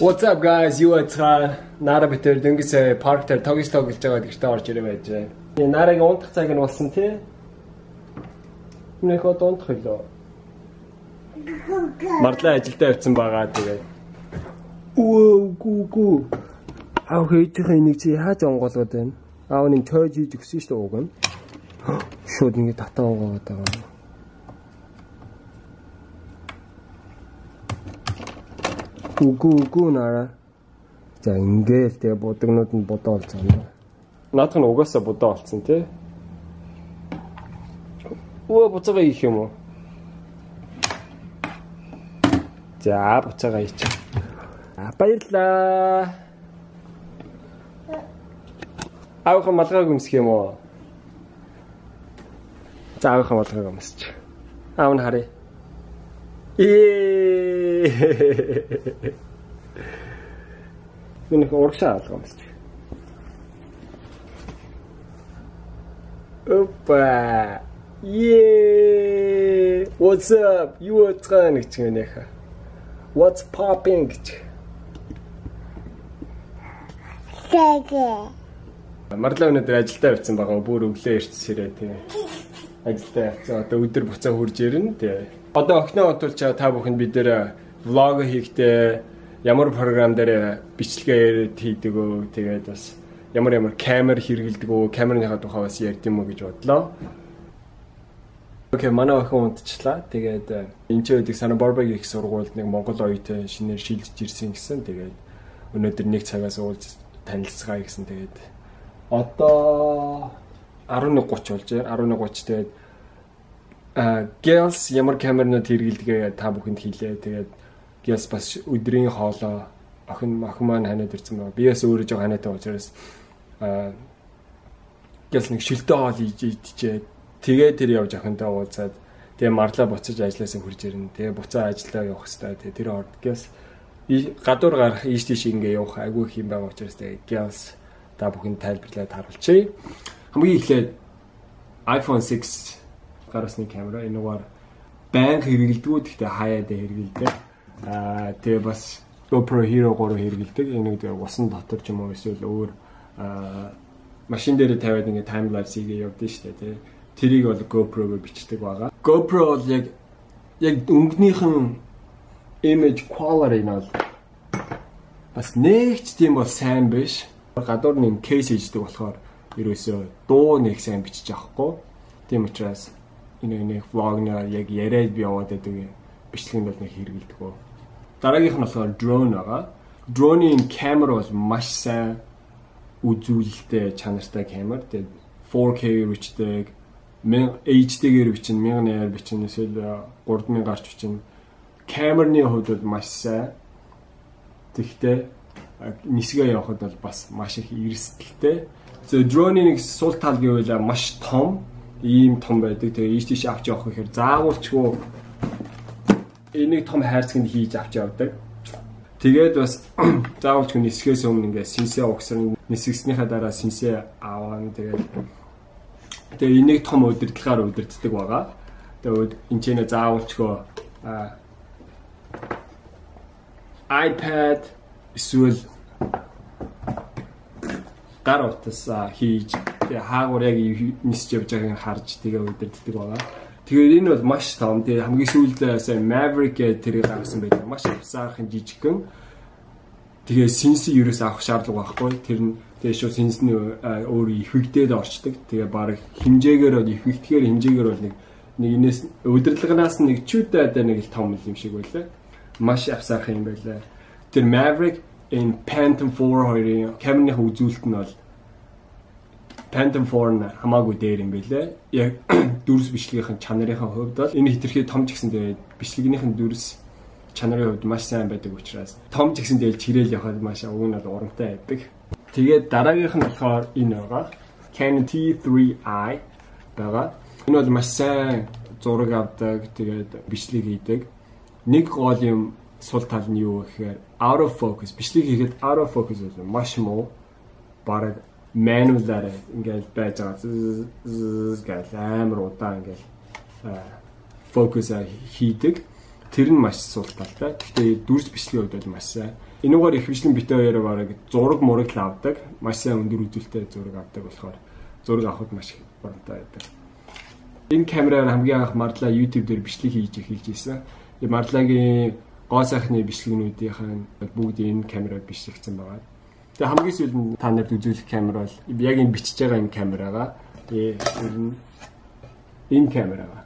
What's up guys? Юу ацгаа Нара битэр дөнгөс парк дээр тогс тоглож байгаа гэхдээ орж ирээ байж. Нарыг унтах цаг нь болсон тий. Нэг хот унтах хэлөө. Марлаа ажилдаа явцсан байгаа тэгээд. Гүү. Аав хийх энийг чи яаж онгоолгоод байна? Аав нэг тойж хийж өгсөн шүү дээ уг нь. Шууд ингэ татаа онгоод байгаа. Гүү нара. За ингээл тэгээ будагнууд нь будаа болсон юм. Наадах нь угаасаа будаа болсон тий. Буцаага хийх юм уу? За буцаага хийчих. Баярлаа. Аавах малгайг өмсөх юм уу? За аавах малгайг өмсч. Аав нь харъя. Нэг урагшаа алгамсч. Опа. What's up? Юу ацгаа нэг ч гэнэха. What's popping? Марлаа өнөөдөр ажилдаа явцсан байгаа. Бүр өглөө эрт сэрээ тий. Ажилдаа явцсан. Одоо өдөр буцаа хурж ирнэ тий. Одоо охиноо отуулж та бүхэнд бид нэр влог хийхдээ ямар програм дээр бичлэгээр хийдэг үү тэгээд бас ямар камер хэрэглэдэг үү камерныхаа тухай бас ярьд юм уу гэж бодлоо. Окей, манай охин унтчлаа. Тэгээд энэ ч үүдэг Santa Barbara их сургуульд нэг Монгол оюутай шинээр шилжиж ирсэн гэсэн. Тэгээд өнөөдөр нэг цагаас уулз танилцгаа гэсэн. Тэгээд одоо 11:30 болж байна. 11:30 тэгээд girls ямар камернууд хэрэглэдэг та бүхэнд хэлээ. Тэгээд girls бас өдрийн хоолоо охин маань ханаад ирсэн байна. Би бас өөрөө жоо ханаатай учраас girls нэг шилтэй хоол идчихээ. Тэгээд тэр явж охинтой уулзаад тэгээ марлаа буцаж ажилласаа хурж ирнэ. Тэгээ буцаа ажиллаа явах хэрэгтэй. Тэгээ тэр орд girls гадуур гарах ийш тийш ингээ явах айгүй их юм байгаа учраас тэгээ girls та бүхэнд тайлбарлаад харуулчихъя. Хамгийн эхлээд iPhone 6 гарасны камера энэгээр банк хэрэглэдэггүй гэхдээ хаяад хэрэглэдэг. Тэгээ бас GoPro Hero 3 хэрэглэдэг. Энийг тэгээ усан дотор ч юм уу эсвэл өөр машин дээр тавиад ингээ time lapse хийгээ явдсан шүү дээ тий. Тэрийг бол GoPro-гээр бичдэг байгаа. GoPro бол яг өнгөнийхэн image quality нь бол бас нэгч тийм бол сайн биш. Гадуур нэг кейс хийдэг болохоор ерөөсөө дуу нэг сайн бичиж авахгүй. Тийм учраас энэ vlog нэр яг яриад би яваад байдаг бичлэгэнд бол нэг хэрэгэлдэг. Дараагийнх нь болохоор drone байгаа. Drone-ийн камера бол маш сайн үзүүлэлттэй чанартай камер. Тэгээд 4K бичдэг, HD-гээр бичин, 1080-аар бичин, эсвэл 3000 гарч бичин. Камерны хувьд бол маш сайн. Тэгэхдээ нисгээ явахад бол бас маш их эрсдэлтэй. Drone-ийн нэг сул тал гэвэл маш том, ийм том байдаг. Тэгээ ийш тийш авч явах гэхээр заавалчгүй энийг том хайрцагт хийж авч явдаг. Тэгээд бас заавалчгүй нисгээс өмнө ингээ синсээ угсрын нисгснийхаа дараа синсээ аваа. Тэгээ энийг том удирдлагаар удирддаг байгаа. Тэгээд энэ ч нэ заавалчгүй iPad эсвэл гар утас хийж тэгээ хаагур яг нисж явж байгааг харж тэгээ удирддаг байгаа. Тэгээд энэ бол маш том. Тэгээ хамгийн сүүлд сая Maverick гэдэг тэрийг гаргасан байдаг. Маш авсаархан жижигхэн. Тэгээ синси ерөөс авах шаардлага байхгүй. Тэр нь тэгээ шууд синсний өөр ихвэгдээд орчдөг. Тэгээ баг хэмжээгээр бол ихвэгдэхээр хэмжээгээр бол нэг энэс удирдлагынаас нэг чүүдээ нэг том юм шиг байлаа. Маш авсаархан юм байлаа. Тэр Maverick энэ Phantom 4 хоёрын камерны үзүүлэлт нь бол Phantom 4 нь хамаагүй дээр юм байлээ. Яг дүрс бичлэгийнхэн чанарын хувьд бол энэ хитрхээ том ч гэсэн тэгээд бичлэгнийхэн дүрс чанарын хувьд маш сайн байдаг учраас том ч гэсэн тэгээд чирээл явахад маш уг нь бол урамтай байдаг. Тэгээд дараагийнх нь болохоор энэ байгаа. Canon T3i байгаа. Энэ бол маш сайн зураг авдаг, тэгээд бичлэг хийдэг. Нэг гол юм сул тал нь юу гэхээр out of focus. Бичлэг хийхэд out of focus бол маш муу. Бараг manual-аар ингээл байж байгаа. Гэл амар удаан ингээл фокус хийдэг. Тэр нь маш сул талтай. Гэхдээ дүрс бичлэгийн хувьд бол маш сайн. энэгээр ихвчлэн битээ хоёроо бараг зураг мураг л авдаг. Маш сайн өндөр үзүүлэлттэй зураг авдаг болохоор зураг авахд маш их боломжтой байдаг. Энэ камераар хамгийн анх Марлаа YouTube дээр бичлэг хийж эхэлж ирсэн. Энэ Марлагийн гоо сайхны бичлэгнүүдийн бүгд энэ камераар бичлэгдсэн байгаа. Тэгээ хамгийн сүүлд нь та нарт үзүүлэх камера бол яг энэ бичиж байгаа энэ камерагаа энэ камерагаа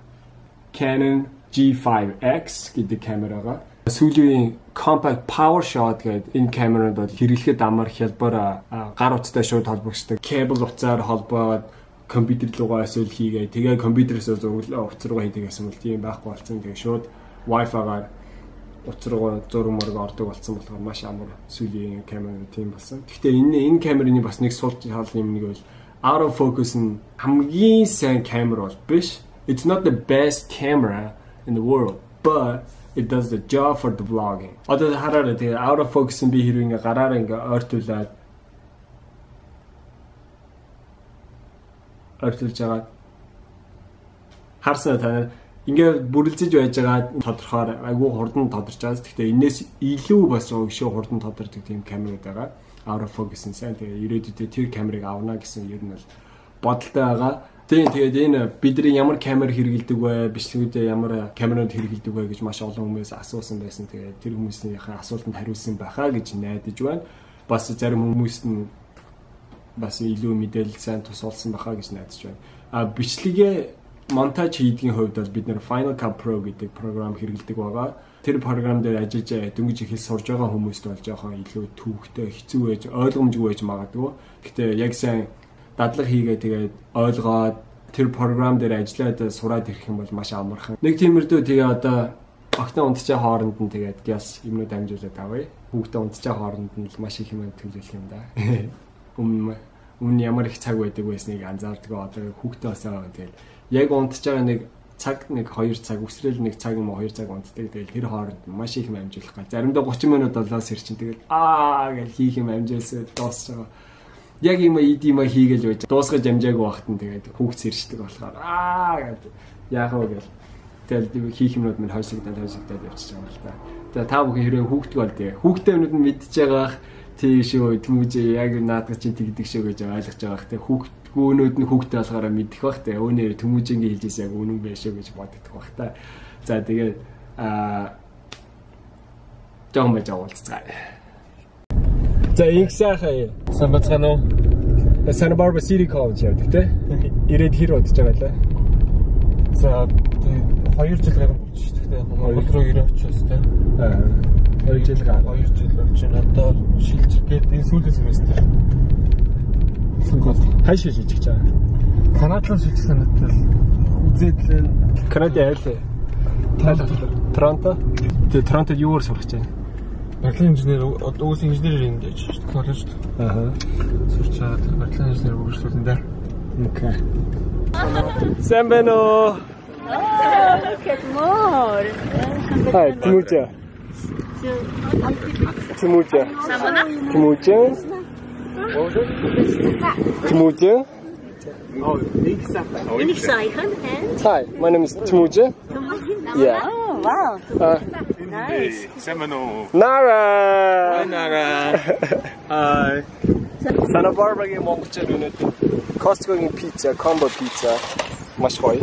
Canon G5X гэдэг камерагаа сүүлийн compact power shot гэдэг энэ камеранд бол хэрэглэхэд амар хялбар гар утастай шууд холбогддог. Кабел утсаар холбоод компьютер руугаа эсвэл хийгээ. Тэгээ компьютерээс зураг утас руу хийдэг гэсэн бол тийм байхгүй болсон. Тэгээ шууд Wi-Fi-гаар утас руу зураг мөрөг ордог болсон болохоор маш амар сүүлийн камер тийм болсон. Гэхдээ энэ камерын бас нэг сул тал юм нэг бол out of focus нь хамгийн сайн камер бол биш. It's not the best camera in the world, but it does the job for the vlogging. Одоо хараарай тэгээ out of focus нь би хэрвээ ингээ гараараа ингээ ойртуулж байгаа харсаа та ингээ бүрлзэж байж байгаа тодорхойр айгүй хурдан тодорч байгаа. Гэхдээ энэс илүү бас өшөө хурдан тодордог тийм камерууд байгаа. Out of focus нь сайн тэгээ ирээдүйдээ тэр камерыг авна гэсэн ер нь бол бодолтой байгаа. Тэгээд энэ бидний ямар камер хэрэгэлдэг вэ? Бичлэгүүдээ ямар камерууд хэрэгэлдэг вэ гэж маш олон хүмүүс асуусан байсан. Тэгээд тэр хүмүүсийнхээ асуултанд хариулсан байхаа гэж найдаж байна. Бас зарим хүмүүст нь бас илүү мэдээлэл сайн тусалсан байхаа гэж найдаж байна. Бичлэгээ монтаж хийдгийн хувьд бол бид нэр Final Cut Pro гэдэг програм хэрэгэлдэг байгаа. Тэр програм дээр ажиллаж дөнгөж ихэл сурж байгаа хүмүүст бол жоохон илүү төвөгтэй, хэцүү байж, ойлгомжгүй байж магадгүй. Гэхдээ яг сайн дадлага хийгээ тэгээд ойлгоод тэр програм дээр ажиллаад сураад ирэх юм бол маш амархан. Нэг тиймэрдүү тэгээ одоо огтон унтчаа хооронд нь тэгээд гяс юмнууд амжуулаад авъя. Хүүхдээ унтчаа хооронд нь л маш их юм төлөвлөх юм да. Өмнө ямар их цаг байдаг байсныг анзаардаг. Одоо хүүхдээ басаа тэгээд яг унтж байгаа нэг цаг нэг 2 цаг үсрээл нэг цаг юм уу 2 цаг унтдаг. Тэгээд тэр хооронд маш их юм амжуулах гал. Заримдаа 30 минут болоос ирчин тэгээд гэж хийх юм амжуулсаа дуусч байгаа. Яг юм ийдийм хийгээл байж дуусгаж амжаагүй багт нь тэгээд хүүхд сэрчдэг болохоор гэдэг яах вэ гэл. Тэгэл хийх юмнууд минь хойшигдаад явчихж байгаа юм л та. Тэгээ та бүхэн хэрэг хүүхдг бол тэгээ хүүхдээ юмнууд нь мэдчихэж байгаах тийм шүү тэмүүжээ яг наадах чинь тэгдэг шүү гэж ойлгож байгаа. Тэгээ хүүхдгүүнүүд нь хүүхдээ болохоор мэдэх бах тэгээ өөнөр тэмүүжингийн хэлжээс яг үнэн байх шүү гэж боддог бах та. За тэгээд жоом байж уулзцгаая. За инх сайхан сайн бацгаана уу? Santa Barbara City College явдаг те. Ирээд хэр удаж байгаа лээ? За 2 жил гарсан болж шүү дээ. Монгол руу ирээ очиж те. 2 жил гар. 2 жил болж байна. Одоо шилжих гээд энэ сүүлийн семестр. Хай шилжиж байгаа. Канадад шилжих санаатай үзээд л Канада айл. Торонто. Тэгээ Торонтод юугаар сурах гэж байна? Барилгын инженер уус инженер ингэж коллежд. Сурчаад барилгын инженер үргэлжлүүлэн дээ. Окей. Сайн байна уу? Good morning. Hi, Тимуча. Тимуча. Тимуча. Тимуча. Hi, my name is Тимуча. Yeah. Oh, wow. Nice. Nara. Hi, Nara. Hi. Santa Barbaraгийн монголчууд өнөөдөр Costco-гийн pizza, combo pizza маш гоё.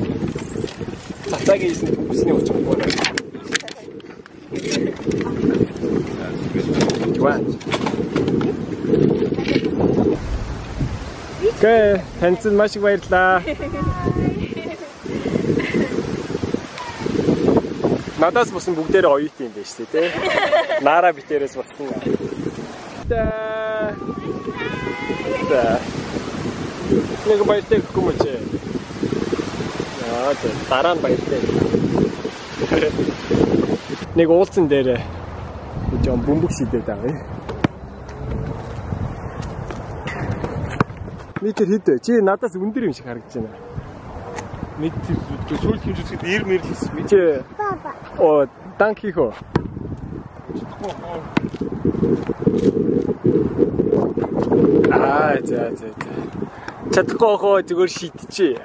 Цацаагийн хийсний учраа байна. Окей, танцсан маш их баярлалаа. Надаас бус бүгдээрээ оюут юм байна шүү дээ, тий. Нара битээрээс болсон. Нэг баяртай хүмүүч. Яа, дараа нь баяртай. Нэг уулзсан дээр жоо бөмбөг шидэд байгаа. Метр хэд вэ? Чи надаас өндөр юм шиг харагдаж байна. Метр сүүл хэмжээсэд 90 мэрлээс. Чи О, danke хөө. За. Чадахгүй хөө зүгээр шийдчихье.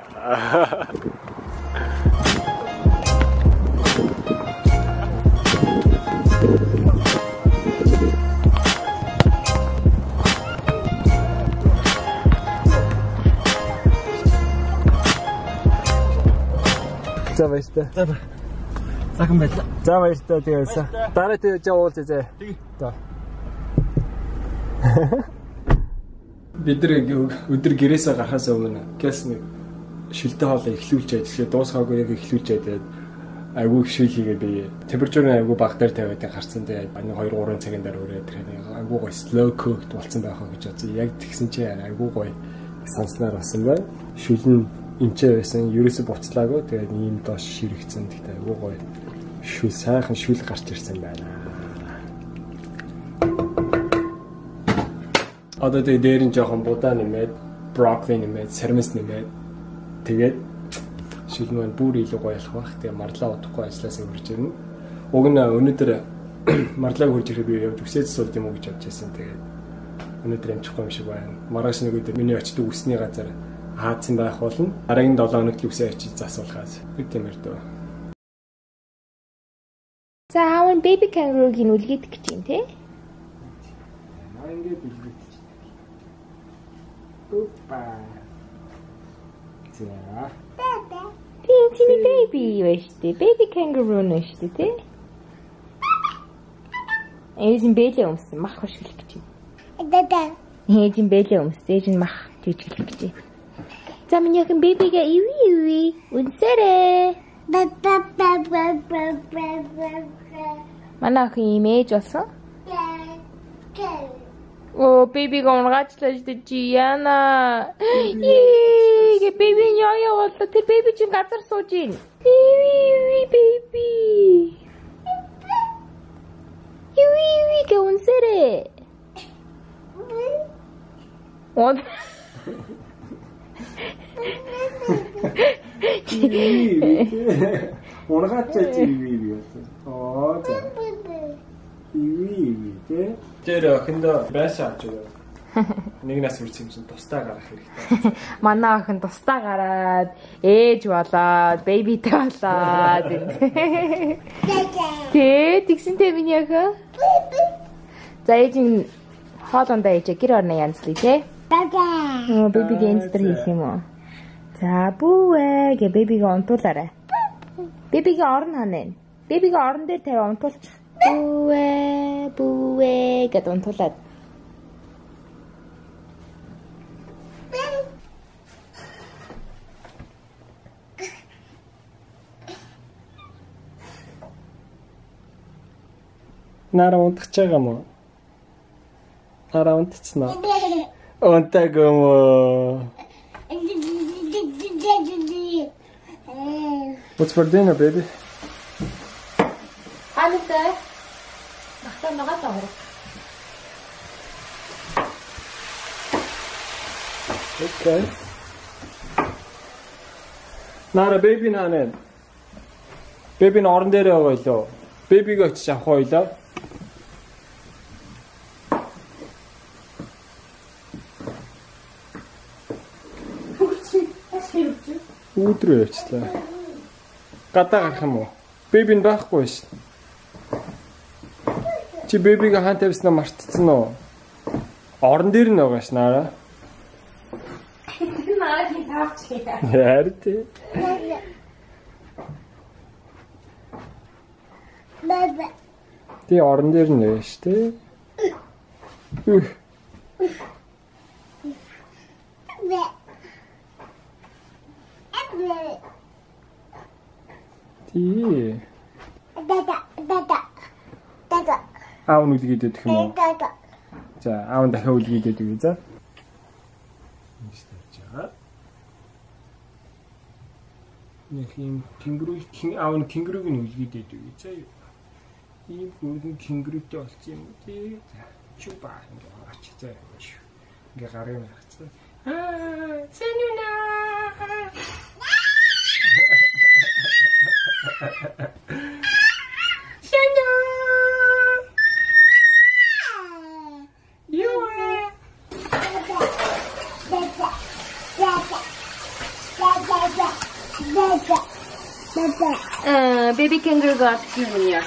За баяртай. За. Сайхан байлаа. За баяртай тэгээс. Дараа тэгж уулзъя зэ. За. Бид өдөр гэрээсээ гарахаас өмнө гэс нэг шилдэг хоолой эхлүүлж ажиллаа. Дуусгаагүй яг эхлүүлж ажиллаад айгүй хшил хийгээд би температурын айгүй баг дээр тавиад гарцсан тэгээ 2-3 цагийн дараа өрөөд тэрний айгүй гоё slow cooked болсон байхаа гэж бодсон. Яг тэгсэн чинь айгүй гоё санснаар басан байна. Шүлэн эмчээ байсан. Ерөөсө буцлаагүй. Тэгээд ийм доош ширэгцэн тэгтээ айгүй гоё шүл сайхан шүл гарч ирсэн байна. Одоо тэгээд дээр нь жоохон будаа нэмээд брокколи нэмээд сармис нэмээд тэгээд шил маань бүр илүү гоё болох бах. Тэгээ марлаа удахгүй ажилласаа хурж ирнэ. Уг нь өнөөдөр марлаа хурж ирэхэд би явж үсээд суулд юм уу гэж бодож байсан. Тэгээд өнөөдөр амжихгүй юм шиг байна. Маргааш нэг өдөр миний очдөг үсний газар хаацсан байх болно. Дараагийн 7 хоногт үсээ очиж засуулахаас. Бид тиймэр дөө. За аав нь baby kangaroo-гийн үлгээд гэж юм те. Ингээд үлгээд гэж. Упа. За. Тины baby юу штэ? Baby kangaroo нэ штэ те. Эзэн бэлээ өмсөн мах хөшгөлөх гэж юм. Эзэн бэлээ өмсөн эзэн мах жижиглэх гэж юм. За минийхэн baby-га иви үнсэрэ. Манай охин имэж болсон. Оо baby-га унагаачлаа штэ Жияна. Гээ baby яа болоо тэр baby чинь газар сууж ийн. Иви baby. Иви гээ үнсэрэ. Оо Ургаач иви болсон. Оо за. Иви тэ. Тэр охиндоо байшаа авч өгөө. Нэг нас хүрсэн чинь тусдаа гарах хэрэгтэй. Манай охин тусдаа гараад ээж болоод, babyтэй болоод. Тэгсэнтэй миний охин. За ээж хоолондоо ээж гэр орно янзлаа тий. Baby гэнстер хийх юм уу? За бүүэ гэ baby-г онтуулаарай. Baby-г орн ханаа. Baby-г орн дээр тавь онтуулчих. Бүүэ гэд онтуулаад. Нара унтах байгаа мó? Нара унтцнаа. Унтаагүй мó? What's for dinner, baby? Антай. Ахтан байгаа таа. Okay. Нара baby нанаа. Baby н орон дээр байгаа лөө. Baby-г очиж авах ойлоо. Өдрөө явчлаа. Гадаа гарах юм уу? Baby нь байхгүй ш. Чи baby-г хаан тавьснаа мартцсан уу? Орон дээр нь байгаа ш наараа. Наа чи тавчих. Яар тий. Баба. Тий орон дээр нь вэ ш тий. Тий. Дада. Аав нь үлгээд өгөх юм уу? Дада. За, аав нь дахиад үлгээд өгье за. Нэг юм аав нь кенгурууг нь үлгээд өгье за. Ийм бүрэн кенгуруутай болсон юм тий. За, чупа ингээ гарч за. Ингээ гарыг гарцсан. Сэнюна. Сэню. Baby kangaroo гарсан юм яа.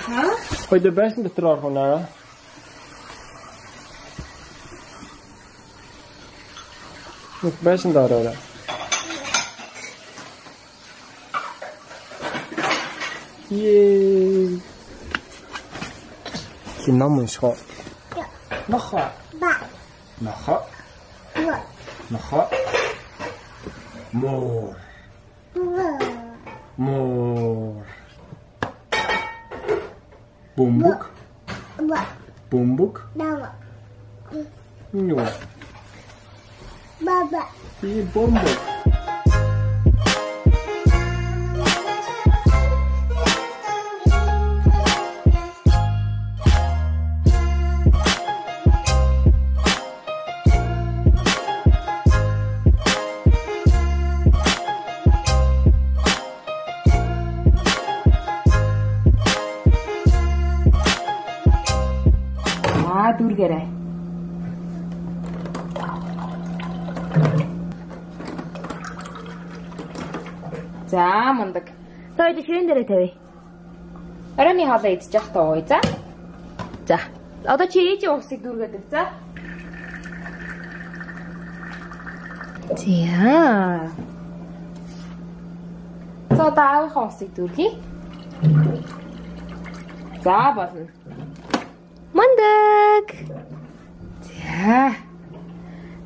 Хойд байсан дотор орох наа. Байсан даараа. Yay. Кином унших. Нохо. Ba. Нохо. Ba. Нохо. More. More. Бумбук. Ba. Бумбук. Dama. Ню. Baba. И бумбук. Дүүргээрэй. За мундаг. За иди ширэн дээрээ тавь. Оройны хоолоо идчих тоо. За. За. Одоо чи ээжийн уусыг дүүргээд ив. За. За. За даавынхаа уусыг дүүргий. За болно. Мундаг. За.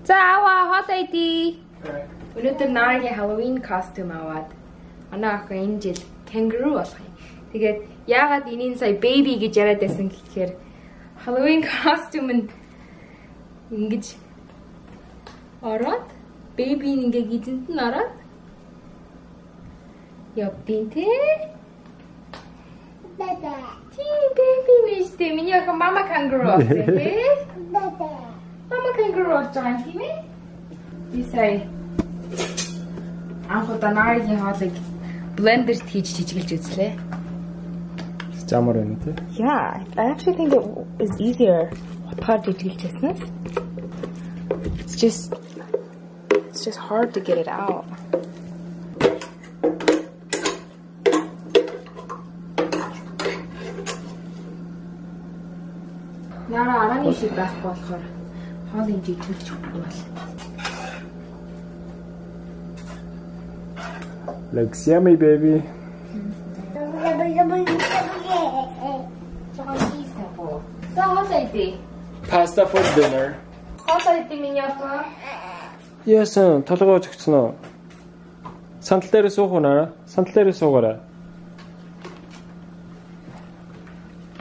За аваа хоолоо идий. Өнөөдөр Нарагийн Halloween costume аваад манай ах энэ жил kangaroo болох юм. Тэгээд яагаад энийн сая baby гэж яриад байсан гэхээр Halloween costume нь ингэж ороод baby ингээ гизэнт нь ороод явдیں۔ Тэ? Baba. Тий baby нэстэ миний ах mama kangaroo тэ? Baba. Mama kangaroo болж байгаа юм тийм ээ? Би сая анх удаа Нарагийн хоолыг блендерт хийж жижиглэж үзлээ. Замар байна тий. Yeah, I actually think it is easier утгаар жижиглэжснээс. It's just hard to get it out. Нара араны шиг байхгүй болохоор хоолыг жижиглэж чадахгүй бол. Looks yummy, baby. So how's it? Pasta for dinner. How's it миний апа? Яасан, толгой зөгцсөн үү? Сандал дээр суух уу наа? Сандал дээр суугаарай.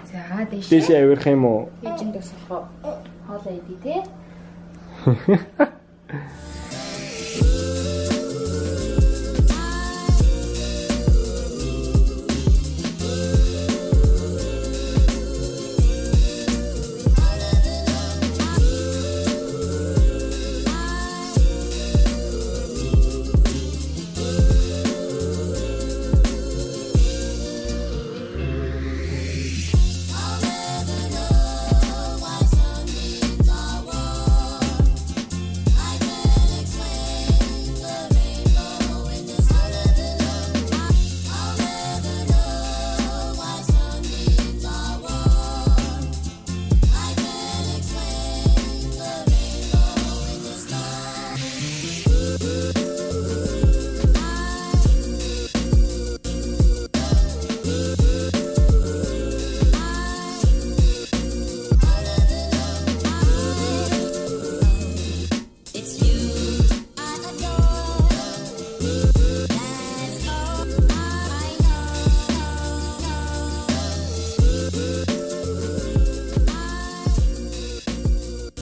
За дэше. Дэше авирах юм уу? Эжин тусах хоолоо идэ тий.